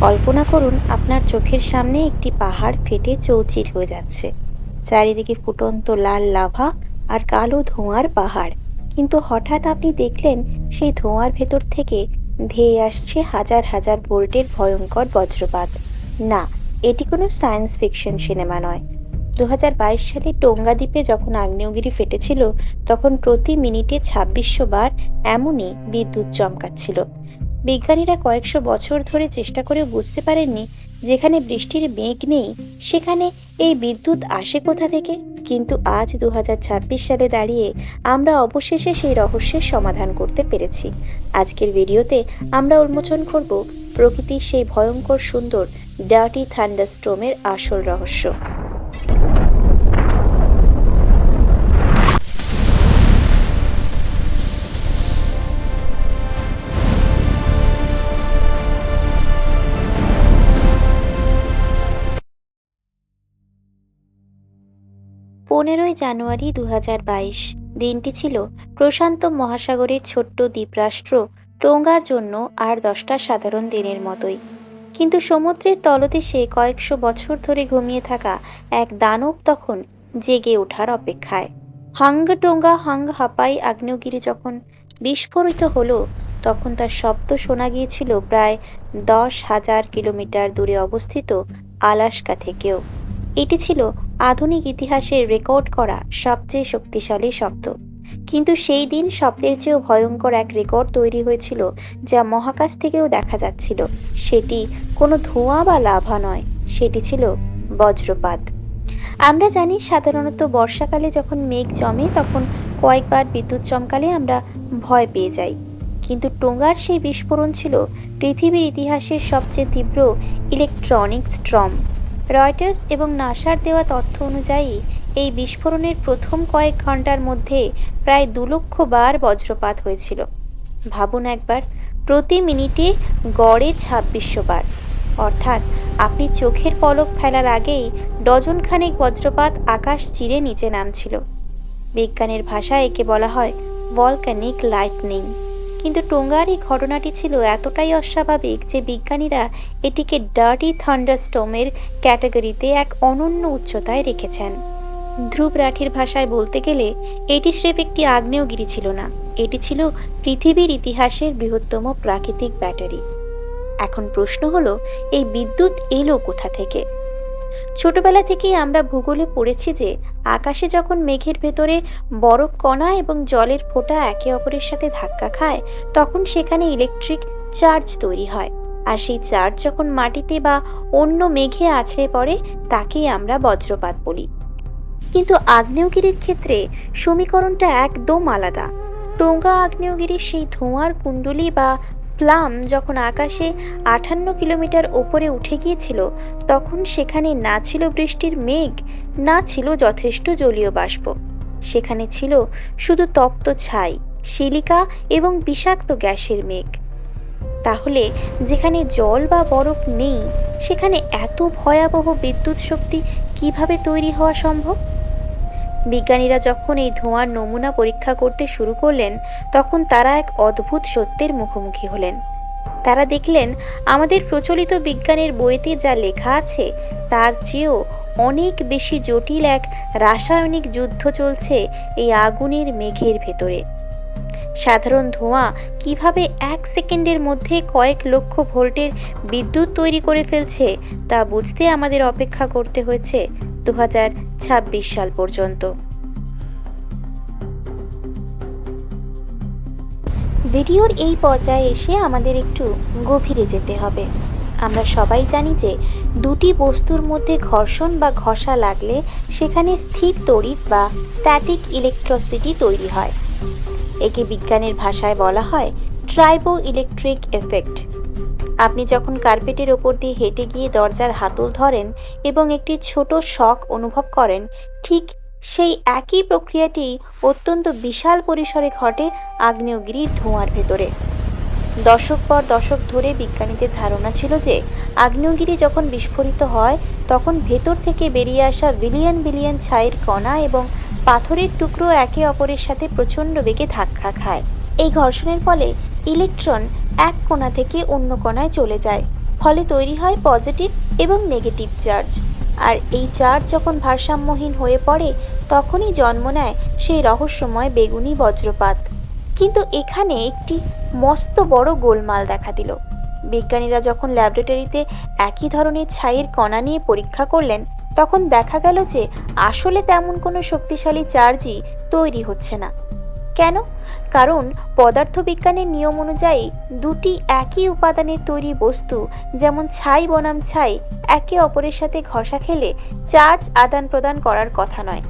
কল্পনা করুন আপনার চোখের সামনে একটি পাহাড় ফেটে চৌচির হয়ে যাচ্ছে। চারিদিকে ফুটন্ত লাল লাভা আর কালো ধোঁয়ার পাহাড়। কিন্তু হঠাৎ আপনি দেখলেন সেই ধোঁয়ার ভেতর থেকে ধেয়ে আসছে হাজার হাজার ভোল্টের ভয়ঙ্কর বজ্রপাত। না, এটি কোনো সায়েন্স ফিকশন সিনেমা নয়। ২০২২ সালে টোঙ্গা দ্বীপে যখন আগ্নেয়গিরি ফেটেছিল, তখন প্রতি মিনিটে ২৬০০ বার এমনই বিদ্যুৎ চমকাচ্ছিল। বিজ্ঞানীরা কয়েকশো বছর ধরে চেষ্টা করে বুঝতে পারেননি, যেখানে বৃষ্টির মেঘ নেই সেখানে এই বিদ্যুৎ আসে কোথা থেকে। কিন্তু আজ ২০২৬ সালে দাঁড়িয়ে আমরা অবশেষে সেই রহস্যের সমাধান করতে পেরেছি। আজকের ভিডিওতে আমরা উন্মোচন করব প্রকৃতির সেই ভয়ঙ্কর সুন্দর ডার্টি থান্ডারস্টর্মের আসল রহস্য। ১৫ই জানুয়ারি ২০২২। দিনটি ছিল প্রশান্ত মহাসাগরের ছোট্ট দ্বীপরাষ্ট্র টোঙ্গার জন্য আর ১০টা সাধারণ দিনের মতোই। কিন্তু সমুদ্রের তলদেশে কয়েকশো বছর ধরে ঘুমিয়ে থাকা এক দানব তখন জেগে ওঠার অপেক্ষায়। হাঙ্গটোঙ্গা হাঙ্গ হাপাই আগ্নেয়গিরি যখন বিস্ফোরিত হলো, তখন তার শব্দ শোনা গিয়েছিল প্রায় ১০,০০০ কিলোমিটার দূরে অবস্থিত আলাস্কা থেকেও। এটি ছিল আধুনিক ইতিহাসের রেকর্ড করা সবচেয়ে শক্তিশালী শব্দ। কিন্তু সেই দিন শব্দের চেয়েও ভয়ঙ্কর এক রেকর্ড তৈরি হয়েছিল, যা মহাকাশ থেকেও দেখা যাচ্ছিল। সেটি কোনো ধোঁয়া বা লাভা নয়, সেটি ছিল বজ্রপাত। আমরা জানি সাধারণত বর্ষাকালে যখন মেঘ জমে তখন কয়েকবার বিদ্যুৎ চমকালে আমরা ভয় পেয়ে যাই। কিন্তু টোঙ্গার সেই বিস্ফোরণ ছিল পৃথিবীর ইতিহাসের সবচেয়ে তীব্র ইলেকট্রনিক স্টর্ম। রয়টার্স এবং নাসার দেওয়া তথ্য অনুযায়ী এই বিস্ফোরণের প্রথম কয়েক ঘন্টার মধ্যে প্রায় ২,০০,০০০ বার বজ্রপাত হয়েছিল। ভাবুন একবার, প্রতি মিনিটে গড়ে ২৬০০ বার। অর্থাৎ আপনি চোখের পলক ফেলার আগেই ডজন খানেক বজ্রপাত আকাশ চিরে নিচে নামছিল। বিজ্ঞানের ভাষায় একে বলা হয় ভলক্যানিক লাইটনিং। কিন্তু টোঙ্গার এই ঘটনাটি ছিল এতটাই অস্বাভাবিক যে বিজ্ঞানীরা এটিকে ডার্টি থান্ডারস্টর্মের ক্যাটাগরিতে এক অনন্য উচ্চতায় রেখেছেন। ধ্রুব রাঠির ভাষায় বলতে গেলে এটি স্রেফ একটি আগ্নেয়গিরি ছিল না, এটি ছিল পৃথিবীর ইতিহাসের বৃহত্তম প্রাকৃতিক ব্যাটারি। এখন প্রশ্ন হলো, এই বিদ্যুৎ এলো কোথা থেকে? ছোটবেলা থেকেই আমরা ভূগোলে পড়েছি যে আকাশে যখন মেঘের ভেতরে বরফ কণা এবং জলের ফোঁটা একে অপরের সাথে ধাক্কা খায়, তখন সেখানে ইলেকট্রিক চার্জ তৈরি হয়। আর সেই চার্জ যখন মাটিতে বা অন্য মেঘে আছড়ে পড়ে, তাকেই আমরা বজ্রপাত বলি। কিন্তু আগ্নেয়গিরির ক্ষেত্রে সমীকরণটা একদম আলাদা। টোঙ্গা আগ্নেয়গিরির সেই ধোঁয়ার কুণ্ডলী বা প্লাম যখন আকাশে ৫৮ কিলোমিটার ওপরে উঠে গিয়েছিল, তখন সেখানে না ছিল বৃষ্টির মেঘ, না ছিল যথেষ্ট জলীয় বাষ্প। সেখানে ছিল শুধু তপ্ত ছাই, সিলিকা এবং বিষাক্ত গ্যাসের মেঘ। তাহলে যেখানে জল বা বরফ নেই, সেখানে এত ভয়াবহ বিদ্যুৎ শক্তি কিভাবে তৈরি হওয়া সম্ভব? বিজ্ঞানীরা যখন এই ধোঁয়ার নমুনা পরীক্ষা করতে শুরু করলেন, তখন তারা এক অদ্ভুত সত্যের মুখোমুখি হলেন। তারা দেখলেন আমাদের প্রচলিত বিজ্ঞানের বইতে যা লেখা আছে তার চেয়েও অনেক বেশি জটিল এক রাসায়নিক যুদ্ধ চলছে এই আগুনের মেঘের ভেতরে। সাধারণ ধোঁয়া কিভাবে ১ সেকেন্ডের মধ্যে কয়েক লক্ষ ভোল্টের বিদ্যুৎ তৈরি করে ফেলছে, তা বুঝতে আমাদের অপেক্ষা করতে হয়েছে ২০২৬ সাল পর্যন্ত। ভিডিওর এই পর্যায়ে এসে আমাদের একটু গভীরে যেতে হবে। আমরা সবাই জানি যে দুটি বস্তুর মধ্যে ঘর্ষণ বা ঘষা লাগলে সেখানে স্থির তড়িৎ বা স্ট্যাটিক ইলেকট্রিসিটি তৈরি হয়। একে বিজ্ঞানের ভাষায় বলা হয় ট্রাইবো ইলেকট্রিক এফেক্ট। আপনি যখন কার্পেটের ওপর দিয়ে হেঁটে গিয়ে দরজার হাতল ধরেন এবং একটি ছোট শক অনুভব করেন, ঠিক সেই একই প্রক্রিয়াটি অত্যন্ত বিশাল পরিসরে ঘটে আগ্নেয়গিরির ধোঁয়ার ভেতরে। দশক পর দশক ধরে বিজ্ঞানীদের ধারণা ছিল যে আগ্নেয়গিরি যখন বিস্ফোরিত হয়, তখন ভেতর থেকে বেরিয়ে আসা বিলিয়ন বিলিয়ন ছাইয়ের কণা এবং পাথরের টুকরো একে অপরের সাথে প্রচণ্ড বেগে ধাক্কা খায়। এই ঘর্ষণের ফলে ইলেকট্রন এক কোণা থেকে অন্য কোণায় চলে যায়, ফলে তৈরি হয় পজিটিভ এবং নেগেটিভ চার্জ। আর এই চার্জ যখন ভারসাম্যহীন হয়ে পড়ে তখনই জন্ম নেয় সেই রহস্যময় বেগুনি বজ্রপাত। কিন্তু এখানে একটি মস্ত বড় গোলমাল দেখা দিল। বিজ্ঞানীরা যখন ল্যাবরেটরিতে একই ধরনের ছাইয়ের কণা নিয়ে পরীক্ষা করলেন তখন দেখা গেল যে আসলে তেমন কোনো শক্তিশালী চার্জই তৈরি হচ্ছে না। কেন? কারণ পদার্থবিজ্ঞানের নিয়ম অনুযায়ী দুটি একই উপাদানের তৈরি বস্তু যেমন ছাই বনাম ছাই একে অপরের সাথে ঘষা খেলে চার্জ আদান প্রদান করার কথা নয়।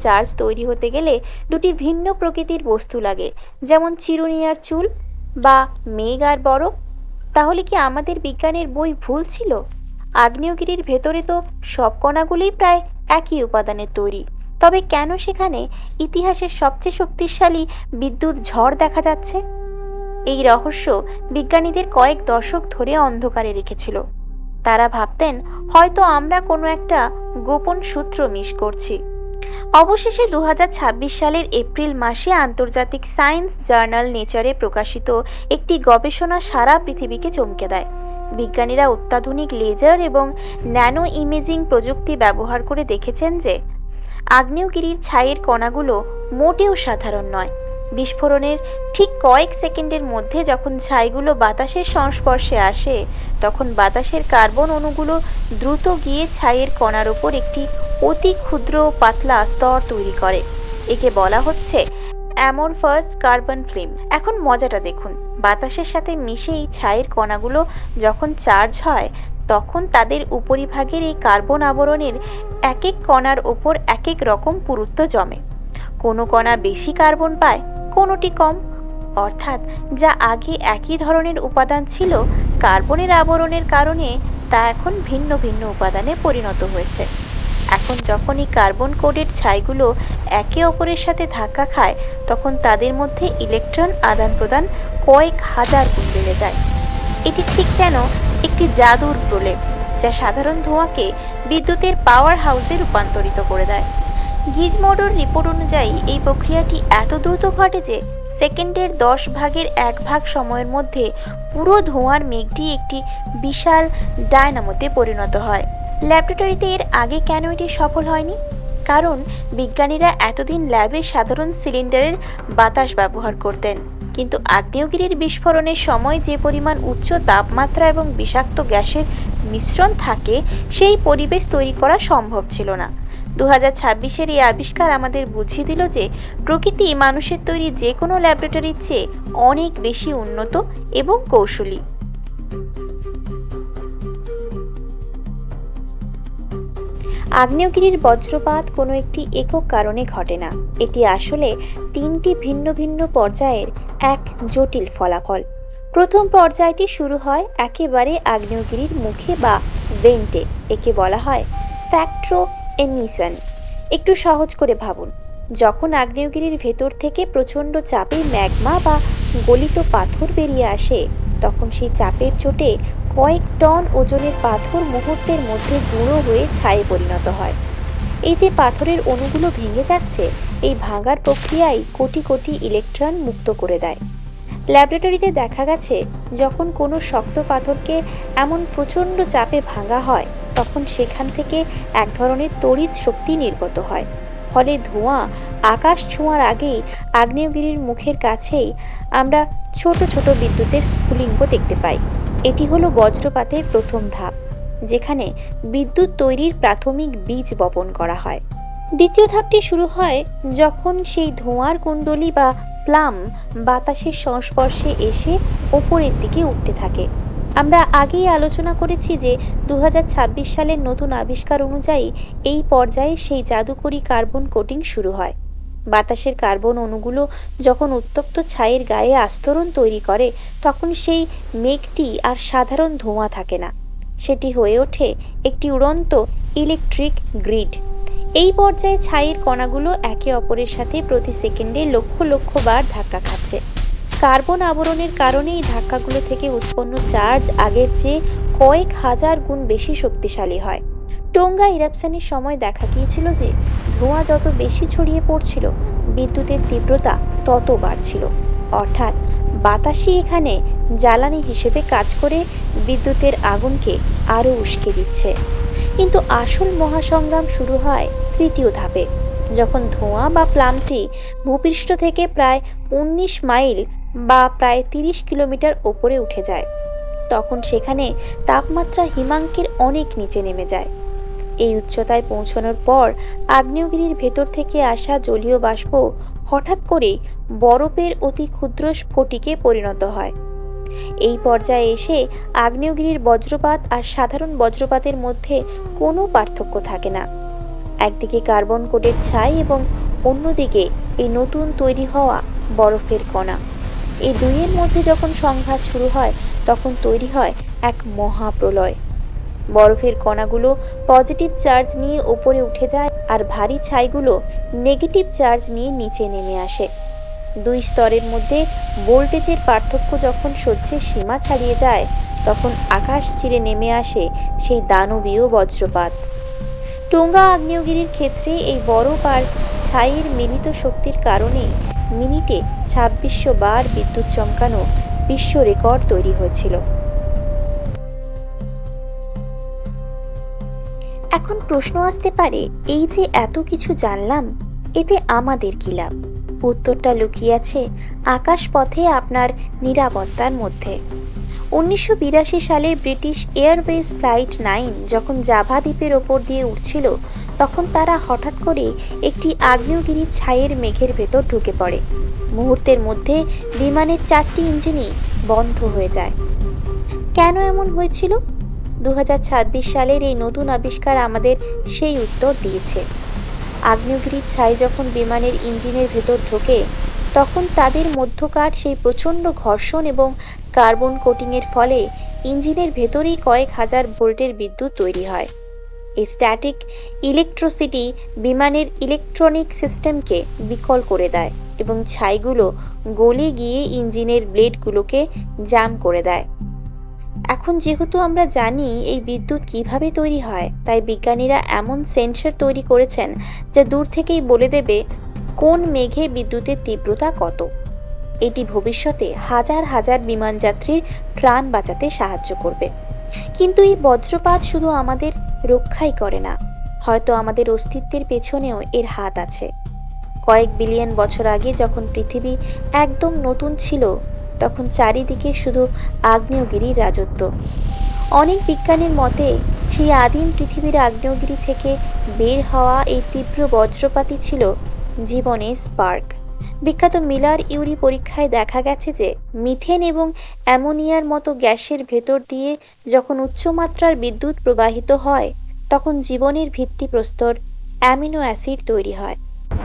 চার্জ তৈরি হতে গেলে দুটি ভিন্ন প্রকৃতির বস্তু লাগে, যেমন চিরুনি আর চুল বা মেঘ আর বরফ। তাহলে কি আমাদের বিজ্ঞানের বই ভুল ছিল? আগ্নেয়গিরির ভেতরে তো সব কণাগুলোই প্রায় একই উপাদানের তৈরি, তবে কেন সেখানে ইতিহাসের সবচেয়ে শক্তিশালী বিদ্যুৎ ঝড় দেখা যাচ্ছে? এই রহস্য বিজ্ঞানীদের কয়েক দশক ধরে অন্ধকারে রেখেছিল। তারা ভাবতেন হয়তো আমরা কোনো একটা গোপন সূত্র মিস করছি। অবশেষে 2026 সালের এপ্রিল মাসে আন্তর্জাতিক সায়েন্স জার্নাল নেচারে প্রকাশিত একটি গবেষণা সারা পৃথিবীকে চমকে দেয়। বিজ্ঞানীরা অত্যাধুনিক লেজার এবং ন্যানো ইমেজিং প্রযুক্তি ব্যবহার করে দেখেছেন যে আগ্নেয়গিরির ছাইয়ের কণাগুলো মোটেও সাধারণ নয়। বিস্ফোরণের ঠিক কয়েক সেকেন্ডের মধ্যে যখন ছাইগুলো বাতাসের সংস্পর্শে আসে তখন বাতাসের কার্বন অণুগুলো দ্রুত গিয়ে ছাইয়ের কণার উপর একটি অতি ক্ষুদ্র পাতলা স্তর তৈরি করে। একে বলা হচ্ছে অ্যামরফাস কার্বন ফিল্ম। এখন মজাটা দেখুন, বাতাসের সাথে মিশে এই ছাইয়ের কণাগুলো যখন চার্জ হয় তখন তাদের উপরিভাগের এই কার্বন আবরণের এক এক কণার ওপর এক এক রকম পুরুত্ব জমে। কোনো কণা বেশি কার্বন পায়, কোনোটি কম। অর্থাৎ যা আগে একই ধরনের উপাদান ছিল, কার্বনের আবরণের কারণে তা এখন ভিন্ন ভিন্ন উপাদানে পরিণত হয়েছে। এখন যখন এই কার্বন কোডেড ছাইগুলো একে অপরের সাথে ধাক্কা খায় তখন তাদের মধ্যে ইলেকট্রন আদান প্রদান কয়েক হাজার গুণ বেড়ে যায়। এটি ঠিক যেন একটি জাদুর প্রলেপ যা সাধারণ ধোঁয়াকে বিদ্যুতের পাওয়ার হাউসে রূপান্তরিত করে দেয়। গিজমোডোর রিপোর্ট অনুযায়ী এই প্রক্রিয়াটি এত দ্রুত ঘটে যে সেকেন্ডের 10 ভাগের 1 ভাগ সময়ের মধ্যে পুরো ধোঁয়ার মেঘটি একটি বিশাল ডায়নামোতে পরিণত হয়। ল্যাবরেটরিতে এর আগে কেন এটি সফল হয়নি? কারণ বিজ্ঞানীরা এতদিন ল্যাবে সাধারণ সিলিন্ডারের বাতাস ব্যবহার করতেন, কিন্তু আগ্নেয়গিরির বিস্ফোরণের সময় যে পরিমাণ উচ্চ তাপমাত্রা এবং বিষাক্ত গ্যাসের মিশ্রণ থাকে সেই পরিবেশ তৈরি করা সম্ভব ছিল না। 2026-এর এই আবিষ্কার আমাদের বুঝিয়ে দিল যে প্রকৃতি মানুষের তৈরি যে কোনো ল্যাবরেটরির চেয়ে অনেক বেশি উন্নত এবং কৌশলী। আগ্নেয়গিরির বজ্রপাত কোনো একটি একক কারণে ঘটে না, এটি আসলে তিনটি ভিন্ন ভিন্ন পর্যায়ের এক জটিল ফলাফল। প্রথম পর্যায়টি শুরু হয় একেবারে আগ্নেয়গিরির মুখে বা ভেন্টে। একে বলা হয় ফ্যাক্ট্রো এমিশন। একটু সহজ করে ভাবুন, যখন আগ্নেয়গিরির ভেতর থেকে প্রচণ্ড চাপে ম্যাগমা বা গলিত পাথর বেরিয়ে আসে তখন সেই চাপের চোটে কয়েক টন ওজনের পাথর মুহূর্তের মধ্যে গুঁড়ো হয়ে ছায়ে পরিণত হয়। এই যে পাথরের অণুগুলো ভেঙে যাচ্ছে, এই ভাঙার প্রক্রিয়ায় কোটি কোটি ইলেকট্রন মুক্ত করে দেয়। ল্যাবরেটরিতে দেখা গেছে যখন কোনো শক্ত পাথরকে এমন প্রচণ্ড চাপে ভাঙা হয় তখন সেখান থেকে এক ধরনের তড়িৎ শক্তি নির্গত হয়। ফলে ধোঁয়া আকাশ ছোঁয়ার আগেই আগ্নেয়গিরির মুখের কাছেই আমরা ছোট ছোট বিদ্যুতের স্ফুলিঙ্গ দেখতে পাই। এটি হলো বজ্রপাতের প্রথম ধাপ, যেখানে বিদ্যুৎ তৈরির প্রাথমিক বীজ বপন করা হয়। দ্বিতীয় ধাপটি শুরু হয় যখন সেই ধোঁয়ার কুণ্ডলী বা প্লাম বাতাসের সংস্পর্শে এসে ওপরের দিকে উঠতে থাকে। আমরা আগেই আলোচনা করেছি যে 2026 সালের নতুন আবিষ্কার অনুযায়ী এই পর্যায়ে সেই জাদুকরি কার্বন কোটিং শুরু হয়। বাতাসের কার্বন অণুগুলো যখন উত্তপ্ত ছাইয়ের গায়ে আস্তরণ তৈরি করে তখন সেই মেঘটি আর সাধারণ ধোঁয়া থাকে না, সেটি হয়ে ওঠে একটি উড়ন্ত ইলেকট্রিক গ্রিড। এই পর্যায়ে ছাইয়ের কণাগুলো একে অপরের সাথে প্রতি সেকেন্ডে লক্ষ লক্ষ বার ধাক্কা খাচ্ছে। কার্বন আবরণের কারণে এই ধাক্কাগুলো থেকে উৎপন্ন চার্জ আগের চেয়ে কয়েক হাজার গুণ বেশি শক্তিশালী হয়। টোঙ্গা ইরাপশনের সময় দেখা গিয়েছিল যে ধোঁয়া যত বেশি ছড়িয়ে পড়ছিল বিদ্যুতের তীব্রতা তত বাড়ছিল। অর্থাৎ বাতাসই এখানে জ্বালানি হিসেবে কাজ করে বিদ্যুতের আগুনকে আরো উস্কে দিচ্ছে। কিন্তু আসল মহাসংগ্রাম শুরু হয় তৃতীয় ধাপে, যখন ধোঁয়া বা প্লামটি ভূপৃষ্ঠ থেকে প্রায় 19 মাইল বা প্রায় 30 কিলোমিটার ওপরে উঠে যায়। তখন সেখানে তাপমাত্রা হিমাঙ্কের অনেক নিচে নেমে যায়। এই উচ্চতায় পৌঁছানোর পর আগ্নেয়গিরির ভেতর থেকে আসা জলীয় বাষ্প হঠাৎ করে বরফের অতি ক্ষুদ্র স্ফটিকে পরিণত হয়। এই পর্যায়ে এসে আগ্নেয়গিরির বজ্রপাত আর সাধারণ বজ্রপাতের মধ্যে কোনো পার্থক্য থাকে না। একদিকে কার্বন কোটেড ছাই এবং অন্যদিকে এই নতুন তৈরি হওয়া বরফের কণা। এই দুইয়ের মধ্যে যখন সংঘাত শুরু হয়, তখন তৈরি হয় এক মহাপ্রলয়। বরফের কণাগুলো পজিটিভ চার্জ নিয়ে ওপরে উঠে যায় আর ভারী ছাইগুলো নেগেটিভ চার্জ নিয়ে নিচে নেমে আসে। দুই স্তরের মধ্যে ভোল্টেজের পার্থক্য যখন সহ্যের সীমা ছাড়িয়ে যায়, তখন আকাশ চিরে নেমে আসে সেই দানবীয় বজ্রপাত। টোঙ্গা আগ্নেয়গিরির ক্ষেত্রে এই বরফ আর ছাইয়ের মিলিত শক্তির কারণে মিনিটে 2600 বার বিদ্যুৎ চমকানো বিশ্ব রেকর্ড তৈরি হয়েছিল। এখন প্রশ্ন আসতে পারে, এই যে এত কিছু জানলাম, এতে আমাদের কি লাভ? উত্তরটা লুকিয়ে আছে আকাশপথে আপনার নিরাপত্তার মধ্যে। 1982 সালে ব্রিটিশ এয়ারওয়েজ ফ্লাইট 9 যখন জাভা দ্বীপের ওপর দিয়ে উঠছিল, তখন তারা হঠাৎ করে একটি আগ্নেয়গিরির ছাইয়ের মেঘের ভেতর ঢুকে পড়ে। মুহূর্তের মধ্যে বিমানের 4টি ইঞ্জিনই বন্ধ হয়ে যায়। কেন এমন হয়েছিল? 2026 সালের এই নতুন আবিষ্কার আমাদের সেই উত্তর দিয়েছে। আগ্নেয়গিরির ছাই যখন বিমানের ইঞ্জিনের ভেতর ঢোকে, তখন তাদের মধ্যকার সেই প্রচণ্ড ঘর্ষণ এবং কার্বন কোটিংয়ের ফলে ইঞ্জিনের ভেতরেই কয়েক হাজার ভোল্টের বিদ্যুৎ তৈরি হয়। এই স্ট্যাটিক ইলেকট্রিসিটি বিমানের ইলেকট্রনিক সিস্টেমকে বিকল করে দেয় এবং ছাইগুলো গলে গিয়ে ইঞ্জিনের ব্লেডগুলোকে জ্যাম করে দেয়। এখন যেহেতু আমরা জানি এই বিদ্যুৎ কিভাবে তৈরি হয়, তাই বিজ্ঞানীরা এমন সেন্সর তৈরি করেছেন যা দূর থেকেই বলে দেবে কোন মেঘে বিদ্যুতের তীব্রতা কত। এটি ভবিষ্যতে হাজার হাজার বিমান যাত্রীর প্রাণ বাঁচাতে সাহায্য করবে। কিন্তু এই বজ্রপাত শুধু আমাদের রক্ষাই করে না, হয়তো আমাদের অস্তিত্বের পেছনেও এর হাত আছে। কয়েক বিলিয়ন বছর আগে যখন পৃথিবী একদম নতুন ছিল, তখন চারিদিকে শুধু আগ্নেয়গিরির রাজত্ব। অনেক বিজ্ঞানীর মতে সেই আদিম পৃথিবীর আগ্নেয়গিরি থেকে বের হওয়া এই তীব্র বজ্রপাতই ছিল জীবনের স্পার্ক। বিখ্যাত মিলার ইউরি পরীক্ষায় দেখা গেছে যে মিথেন এবং অ্যামোনিয়ার মতো গ্যাসের ভেতর দিয়ে যখন উচ্চমাত্রার বিদ্যুৎ প্রবাহিত হয়, তখন জীবনের ভিত্তিপ্রস্তর অ্যামিনো অ্যাসিড তৈরি হয়।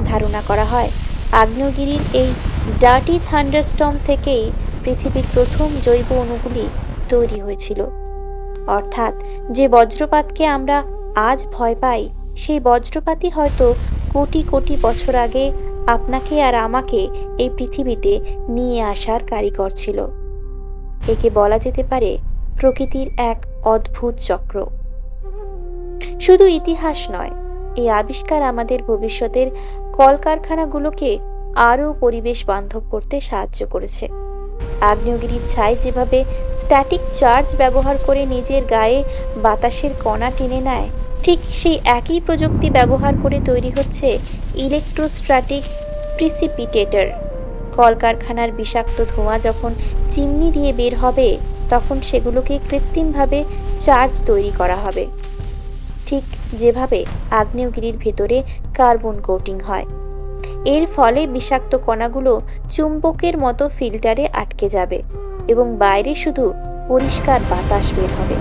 ধারণা করা হয় আগ্নেয়গিরির এই ডার্টি থান্ডারস্টর্ম থেকেই পৃথিবীর প্রথম জৈব অণুগুলি তৈরি হয়েছিল। অর্থাৎ যে বজ্রপাতকে আমরা আজ ভয় পাই, সেই বজ্রপাতই হয়তো কোটি কোটি বছর আগে আপনাকে আর আমাকে এই পৃথিবীতে নিয়ে আসার কারিগর ছিল। একে বলা যেতে পারে প্রকৃতির এক অদ্ভুত চক্র। শুধু ইতিহাস নয়, এই আবিষ্কার আমাদের ভবিষ্যতের কলকারখানাগুলোকে আরও পরিবেশ বান্ধব করতে সাহায্য করেছে। আগ্নেয়গিরির ছাই যেভাবে স্ট্যাটিক চার্জ ব্যবহার করে নিজের গায়ে বাতাসের কণা টেনে নেয়, ঠিক সেই একই প্রযুক্তি ব্যবহার করে তৈরি হচ্ছে ইলেকট্রোস্ট্যাটিক প্রিসিপিটেটর। কলকারখানার বিষাক্ত ধোঁয়া যখন চিমনি দিয়ে বের হবে, তখন সেগুলোকে কৃত্রিমভাবে চার্জ তৈরি করা হবে, ঠিক যেভাবে আগ্নেয়গিরির ভেতরে কার্বন কোটিং হয়। এর ফলে বিষাক্ত কণাগুলো চুম্বকের মতো ফিল্টারে আটকে যাবে এবং বাইরে শুধু পরিষ্কার বাতাস বের হবে।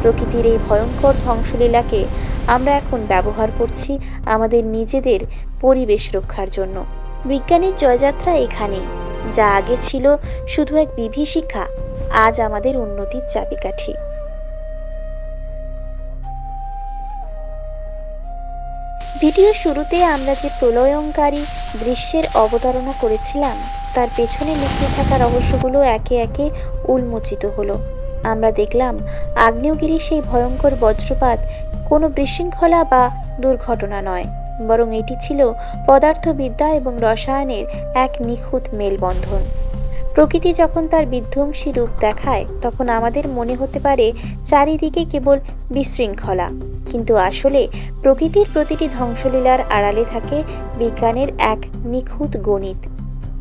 প্রকৃতির এই ভয়ঙ্কর ধ্বংসলীলাকে আমরা এখন ব্যবহার করছি আমাদের নিজেদের পরিবেশ রক্ষার জন্য। বিজ্ঞানের জয়যাত্রা এখানেই। যা আগে ছিল শুধু এক বিভীষিকা, আজ আমাদের উন্নতির চাবিকাঠি। ভিডিও শুরুতে আমরা যে প্রলয়ঙ্কারী দৃশ্যের অবতারণা করেছিলাম, তার পেছনে লুকিয়ে থাকা রহস্যগুলো একে একে উন্মোচিত হলো। আমরা দেখলাম আগ্নেয়গিরির সেই ভয়ঙ্কর বজ্রপাত কোনো বিশৃঙ্খলা বা দুর্ঘটনা নয়, বরং এটি ছিল পদার্থবিদ্যা এবং রসায়নের এক নিখুঁত মেলবন্ধন। প্রকৃতি যখন তার বিধ্বংসী রূপ দেখায় তখন আমাদের মনে হতে পারে চারিদিকে কেবল বিশৃঙ্খলা, কিন্তু আসলে প্রকৃতির প্রতিটি ধ্বংসলীলার আড়ালে থাকে বিজ্ঞানের এক নিখুঁত গণিত।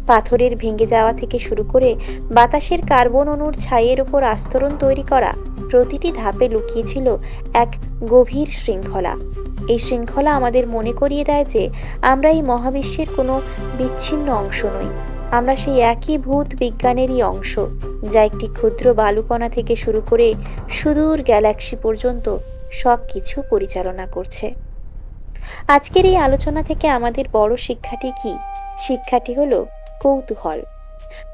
পাথরের ভেঙে যাওয়া থেকে শুরু করে বাতাসের কার্বন অণুর ছাইয়ের উপর আস্তরণ তৈরি করা প্রতিটি ধাপে লুকিয়েছিল এক গভীর শৃঙ্খলা। এই শৃঙ্খলা আমাদের মনে করিয়ে দেয় যে আমরা এই মহাবিশ্বের কোনো বিচ্ছিন্ন অংশ নই, আমরা সেই একই ভূত বিজ্ঞানেরই অংশ, যা একটি ক্ষুদ্র বালুকণা থেকে শুরু করে সুদূর গ্যালাক্সি পর্যন্ত সবকিছু পরিচালনা করছে। আজকের এই আলোচনা থেকে আমাদের বড় শিক্ষাটি কি? শিক্ষাটি হলো কৌতূহল।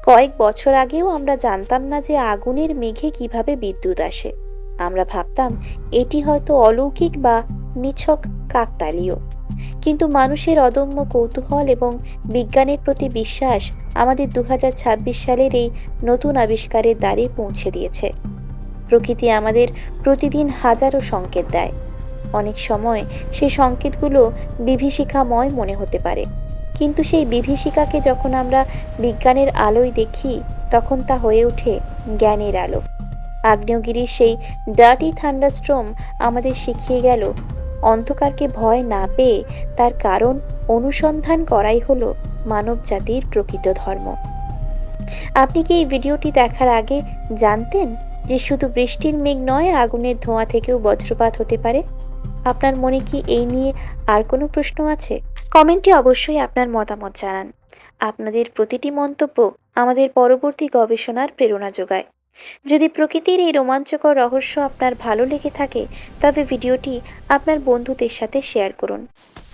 কয়েক বছর আগেও আমরা জানতাম না যে আগুনের মেঘে কিভাবে বিদ্যুৎ আসে। আমরা ভাবতাম এটি হয়তো অলৌকিক বা নিছক কাকতালীয়। কিন্তু মানুষের অদম্য কৌতূহল এবং বিজ্ঞানের প্রতি বিশ্বাস আমাদের 2026 সালের এই নতুন আবিষ্কারের দ্বারে পৌঁছে দিয়েছে। প্রকৃতি আমাদের প্রতিদিন হাজারো সংকেত দেয়। অনেক সময় সেই সংকেতগুলো বিভীষিকাময় মনে হতে পারে, কিন্তু সেই বিভীষিকাকে যখন আমরা বিজ্ঞানের আলোয় দেখি তখন তা হয়ে ওঠে জ্ঞানের আলো। আগ্নেয়গিরির সেই ডার্টি থান্ডারস্ট্রম আমাদের শিখিয়ে গেল অন্ধকারকে ভয় না পেয়ে তার কারণ অনুসন্ধান করাই হলো মানব জাতির প্রকৃত ধর্ম। আপনি কি এই ভিডিওটি দেখার আগে জানতেন যে শুধু বৃষ্টির মেঘ নয়, আগুনের ধোঁয়া থেকেও বজ্রপাত হতে পারে? আপনার মনে কি এই নিয়ে আর কোনো প্রশ্ন আছে? কমেন্টে অবশ্যই আপনার মতামত জানান। আপনাদের প্রতিটি মন্তব্য আমাদের পরবর্তী গবেষণার প্রেরণা যোগায়। যদি প্রকৃতির এই রোমাঞ্চকর রহস্য আপনার ভালো লেগে থাকে তবে ভিডিওটি আপনার বন্ধুদের সাথে শেয়ার করুন।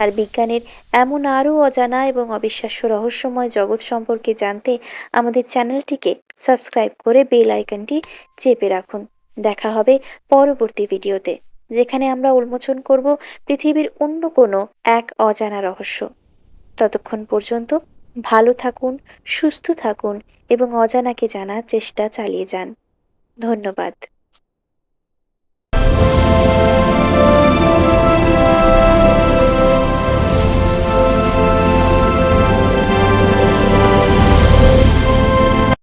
আর বিজ্ঞানের এমন আরও অজানা এবং অবিশ্বাস্য রহস্যময় জগৎ সম্পর্কে জানতে আমাদের চ্যানেলটিকে সাবস্ক্রাইব করে বেল আইকনটি চেপে রাখুন। দেখা হবে পরবর্তী ভিডিওতে, যেখানে আমরা উন্মোচন করব পৃথিবীর অন্য কোনো এক অজানা রহস্য। ততক্ষণ পর্যন্ত ভালো থাকুন, সুস্থ থাকুন এবং অজানাকে জানার চেষ্টা চালিয়ে যান। ধন্যবাদ।